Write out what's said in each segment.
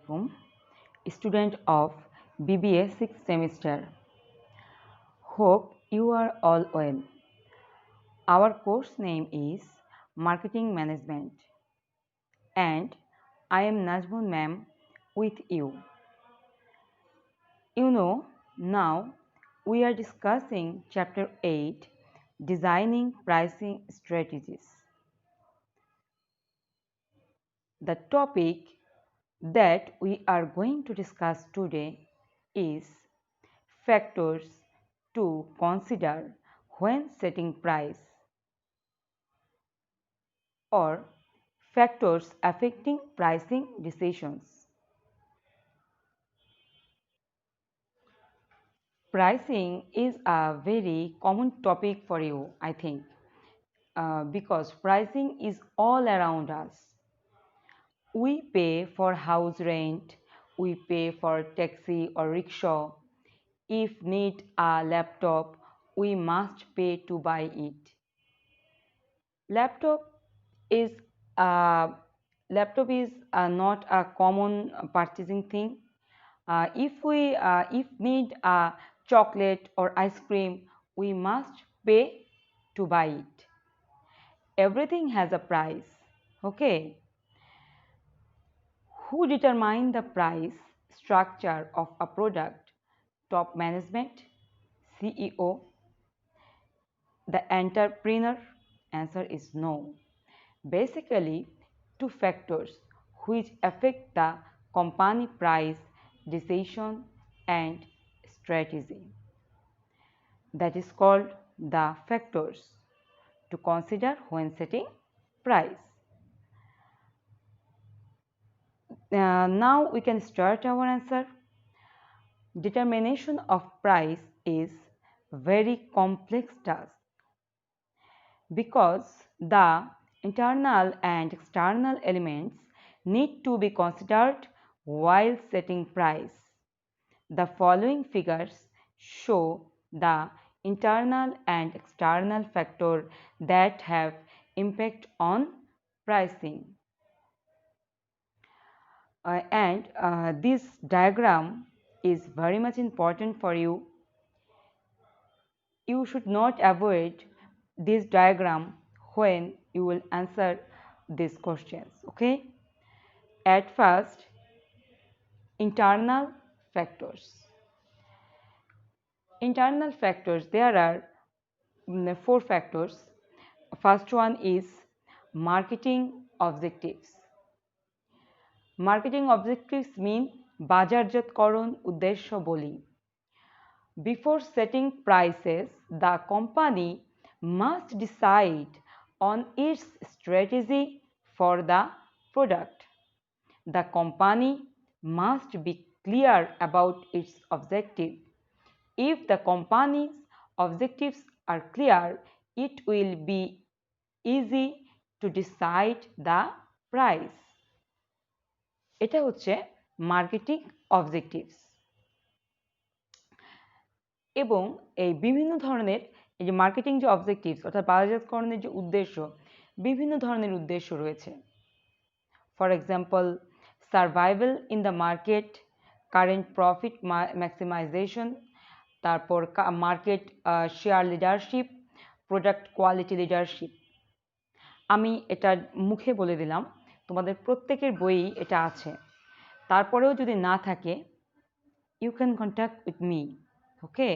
Assalamualaikum, student of BBA 6th semester. Hope you are all well. Our course name is Marketing Management and I am Najmun ma'am with you. Now we are discussing chapter 8 Designing Pricing Strategies. The topic that we are going to discuss today is factors to consider when setting price or factors affecting pricing decisions. Pricing is a very common topic for you, I think, because pricing is all around us. We pay for house rent, we pay for taxi or rickshaw. If need a laptop, we must pay to buy it. Laptop is uh, laptop is not a common purchasing thing. If need a chocolate or ice cream, we must pay to buy it. Everything has a price. Okay. Who determine the price structure of a product? Top management, CEO, the entrepreneur? Answer is no. Basically, two factors which affect the company price decision and strategy. That is called the factors to consider when setting price. Now we can start our answer. Determination of price is very complex task because the internal and external elements need to be considered while setting price. The following figures show the internal and external factors that have impact on pricing. This diagram is very much important for you. You should not avoid this diagram when you will answer these questions. Okay. At first, internal factors. Internal factors, there are four factors. First one is marketing objectives. Marketing objectives mean বাজারজাতকরণ উদ্দেশ্য বলি. Before setting prices, the company must decide on its strategy for the product. The company must be clear about its objective. If the company's objectives are clear, it will be easy to decide the price. এটা হচ্ছে marketing objectives এবং এই বিভিন্ন ধরনের এই যে marketing যে objectives অর্থাৎ বাজারজাতকরণের যে উদ্দেশ্য বিভিন্ন ধরনের উদ্দেশ্য রয়েছে for example survival in the market current profit maximisation তারপর market share leadership product quality leadership আমি এটা মুখে বলে দিলাম তোমাদের প্রত্যেকের বইই এটা আছে তারপরেও যদি না থাকে you can contact with me okay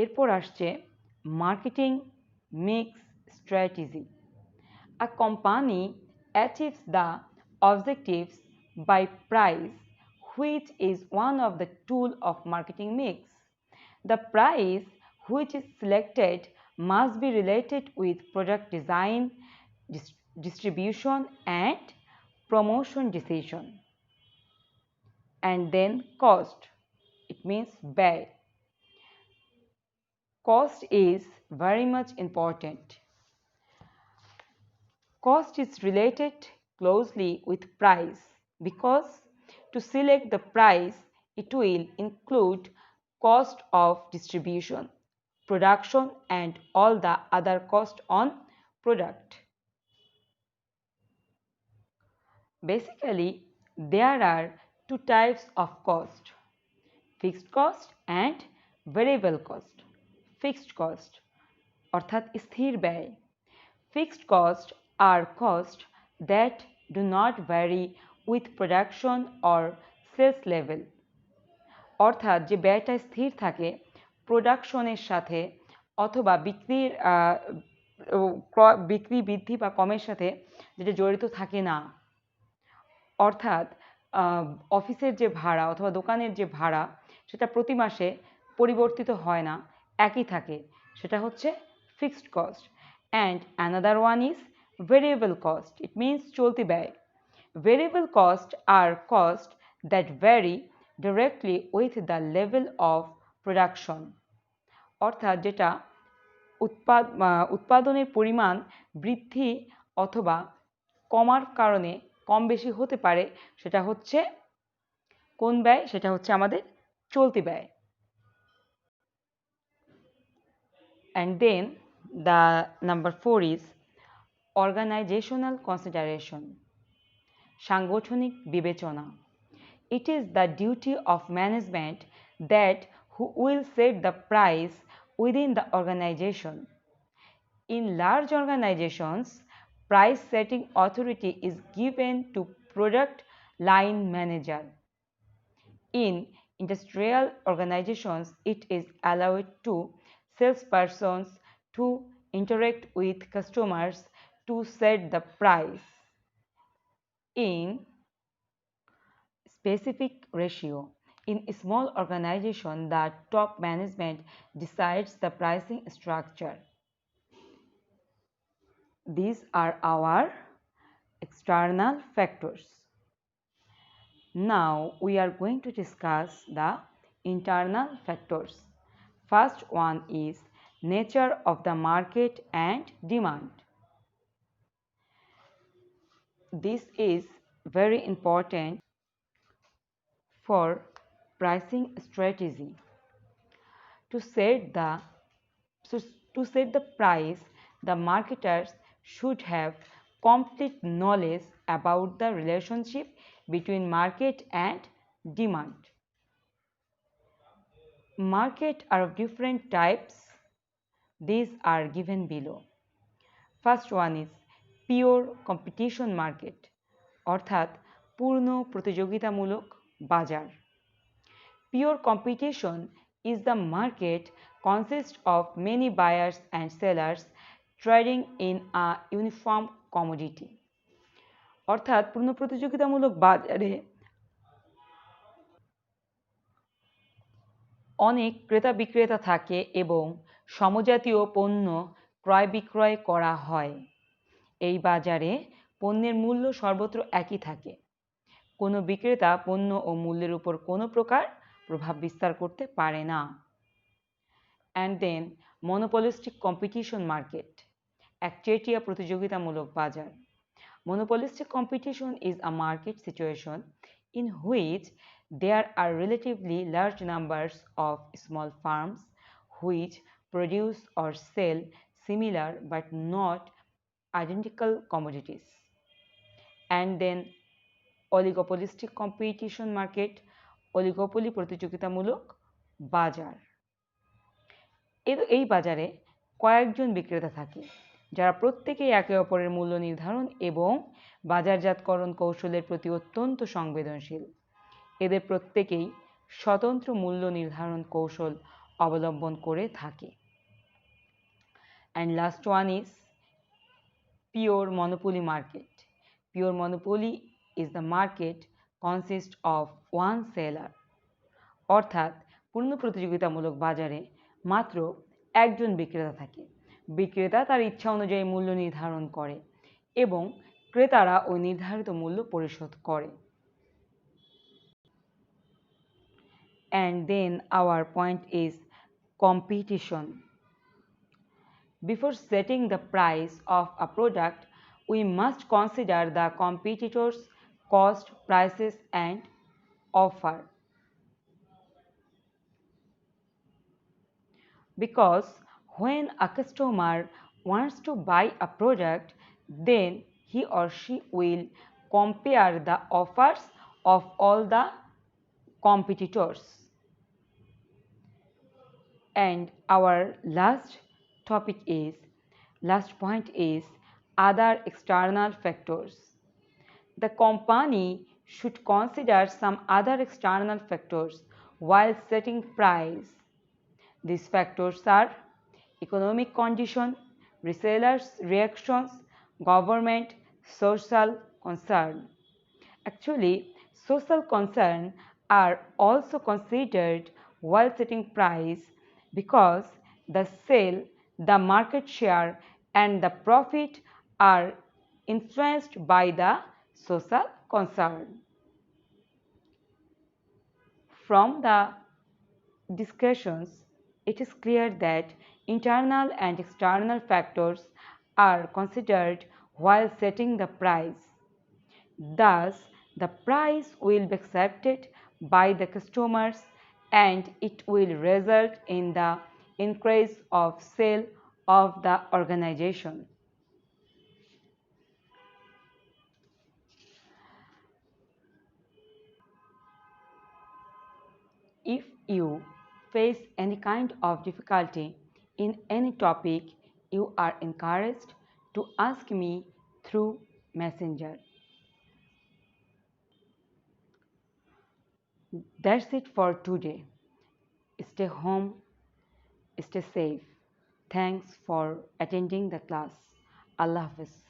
এরপর আসছে marketing mix strategy a company achieves the objectives by price which is one of the tool of marketing mix. The price which is selected must be related with product design, distribution and promotion decision. And then cost, it means ব্যয়. Cost is very much important. Cost is related closely with price because to select the price it will include cost of distribution, production and all the other cost on product. Basically, there are two types of cost: fixed cost and variable cost. Fixed cost অর্থাৎ স্থির ব্যয়. Fixed costs are costs that do not vary with production or sales level. অর্থাৎ যে ব্যয়টা স্থির থাকে প্রোডাকশনের সাথে অথবা বিক্রি বৃদ্ধি বা কমের সাথে যেটা জড়িত থাকে না। অর্থাৎ অফিসের যে ভাড়া অথবা দোকানের যে ভাড়া সেটা প্রতি মাসে পরিবর্তিত হয় না, একই থাকে, সেটা হচ্ছে fixed cost. And another one is variable cost, it means চলতি ব্যয়। Variable cost are cost that vary directly with the level of production, অর্থাৎ যেটা উৎপাদনের পরিমাণ বৃদ্ধি অথবা কমার কারণে কম বেশি হতে পারে, সেটা হচ্ছে কোন ব্যয়? সেটা হচ্ছে আমাদের চলতি ব্যয়। And then the number 4 is organizational consideration, সাংগঠনিক বিবেচনা। It is the duty of management that who will set the price within the organization. In large organizations, price setting authority is given to product line manager. In industrial organizations, it is allowed to salespersons to interact with customers to set the price in specific ratio. In a small organization, the top management decides the pricing structure. These are our external factors. Now we are going to discuss the internal factors. First one is nature of the market and demand. This is very important for pricing strategy. To set the price, the marketers should have complete knowledge about the relationship between market and demand. Market are of different types. These are given below. First one is pure competition market, অর্থাৎ পূর্ণ প্রতিযোগিতামূলক বাজার। Pure competition is the market consists of many buyers and sellers trading in a uniform commodity. অর্থাৎ পূর্ণ প্রতিযোগিতামূলক বাজারে অনেক ক্রেতা বিক্রেতা থাকে এবং সমজাতীয় পণ্য ক্রয় বিক্রয় করা হয়। এই বাজারে পণ্যের মূল্য সর্বত্র একই থাকে। কোনো বিক্রেতা পণ্য ও মূল্যের উপর কোনো প্রকার প্রভাব বিস্তার করতে পারে না। And then monopolistic competition market, একচেটিয়া প্রতিযোগিতামূলক বাজার। Monopolistic competition is a market situation in which there are relatively large numbers of small firms which produce or sell similar but not identical commodities. And then oligopolistic competition market, oligopoly প্রতিযোগিতামূলক বাজার। এই বাজারে কয়েকজন বিক্রেতা থাকে যারা প্রত্যেকেই একে অপরের মূল্য নির্ধারণ এবং বাজারজাতকরণ কৌশলের প্রতি অত্যন্ত সংবেদনশীল। এদের প্রত্যেকেই স্বতন্ত্র মূল্য নির্ধারণ কৌশল অবলম্বন করে থাকে। And last one is pure monopoly market. Pure monopoly is the market consists of one seller. অর্থাৎ পূর্ণ প্রতিযোগিতামূলক বাজারে মাত্র একজন বিক্রেতা থাকে। বিক্রেতা তার ইচ্ছা অনুযায়ী মূল্য নির্ধারণ করে এবং ক্রেতারা ওই নির্ধারিত মূল্য পরিশোধ করে। And then our point is competition. Before setting the price of a product, we must consider the competitors' cost, prices, and offer. Because when a customer wants to buy a product, then he or she will compare the offers of all the competitors. And our last point is other external factors. The company should consider some other external factors while setting price. These factors are economic condition, resellers' reactions, government, social concern. Actually, social concern are also considered while setting price because the sale, the market share, and the profit are influenced by the social concern. From the discussions, it is clear that internal and external factors are considered while setting the price. Thus, the price will be accepted by the customers and it will result in the increase of sale of the organization. If you face any kind of difficulty in any topic, you are encouraged to ask me through Messenger. That's it for today. Stay home, stay safe. Thanks for attending the class. Allah Hafiz.